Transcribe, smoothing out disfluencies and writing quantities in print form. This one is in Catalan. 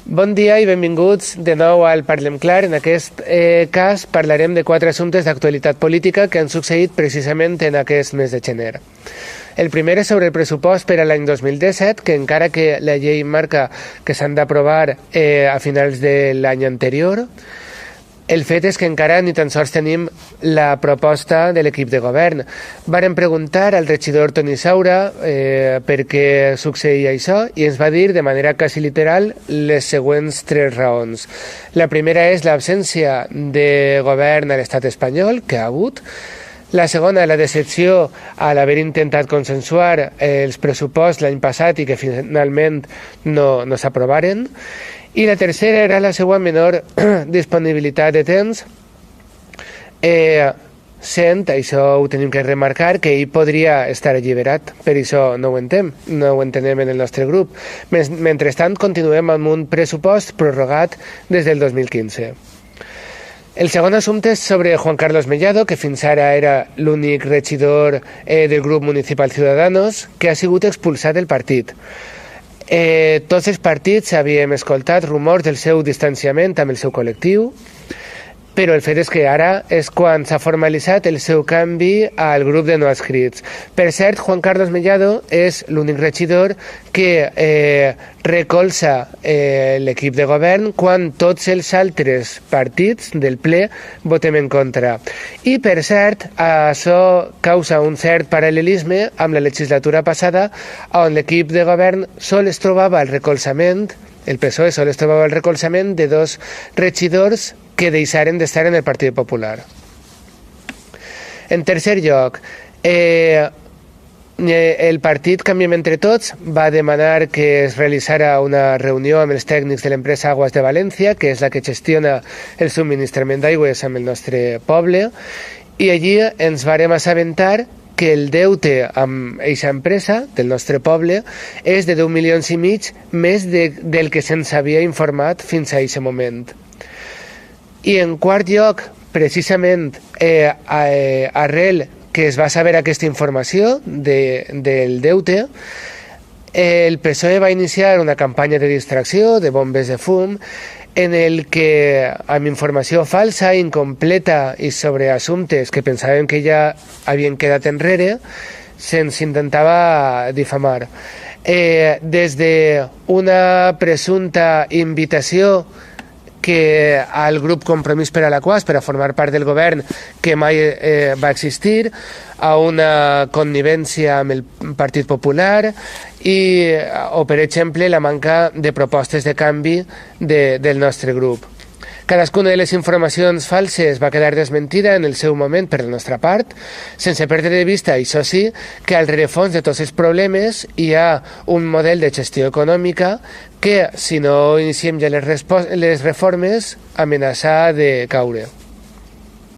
Bon dia i benvinguts de nou al Parlem Clar. En aquest cas parlarem de 4 assumptes d'actualitat política que han succeït precisament en aquest mes de gener. El primer és sobre el pressupost per a l'any 2017, que encara que la llei marca que s'han d'aprovar a finals de l'any anterior, el fet és que encara ni tan sols tenim la proposta de l'equip de govern. Vàrem preguntar al regidor Toni Saura per què succeïa això i ens va dir de manera quasi literal les següents 3 raons. La primera és l'absència de govern a l'estat espanyol, que ha hagut. La segona, la decepció a l'haver intentat consensuar els pressuposts l'any passat i que finalment no s'aprovaren. I la tercera era la seva menor disponibilitat de temps, sent, això ho tenim que remarcar, que ell podria estar alliberat, per això no ho entenem en el nostre grup. Mentrestant, continuem amb un pressupost prorrogat des del 2015. El segon assumpte és sobre Juan Carlos Mellado, que fins ara era l'únic regidor del grup municipal Ciudadanos que ha sigut expulsat del partit. Tots els partits havíem escoltat rumors del seu distanciament amb el seu col·lectiu, però el fet és que ara és quan s'ha formalitzat el seu canvi al grup de no adscrits. Per cert, Juan Carlos Mellado és l'únic regidor que recolza l'equip de govern quan tots els altres partits del ple votem en contra. I, per cert, això causa un cert paral·lelisme amb la legislatura passada, on l'equip de govern sol es trobava el recolzament, el PSOE sol es trobava el recolzament de 2 regidors que deixaren d'estar en el Partit Popular. En tercer lloc, el partit Canviem Entre Tots va demanar que es realitzara una reunió amb els tècnics de l'empresa Aguas de València, que és la que gestiona el subministrament d'aigües amb el nostre poble, i allí ens vàrem assabentar que el deute amb aquesta empresa del nostre poble és de 2,5 milions més del que se'ns havia informat fins a aquest moment. I en quart lloc, precisament arrel que es va saber aquesta informació del deute, el PSOE va iniciar una campanya de distracció, de bombes de fum, en el que, amb informació falsa, incompleta i sobre assumptes que pensàvem que ja havien quedat enrere, se'ns intentava difamar. Des d'una presumpta invitació que al grup Compromís per a l'Aquas, per a formar part del govern, que mai va existir, a una connivència amb el Partit Popular o, per exemple, la manca de propostes de canvi del nostre grup. Cadascuna de les informacions falses va quedar desmentida en el seu moment per la nostra part, sense perdre de vista, això sí, que al rerefons de tots els problemes hi ha un model de gestió econòmica que, si no iniciem ja les reformes, amenaça de caure.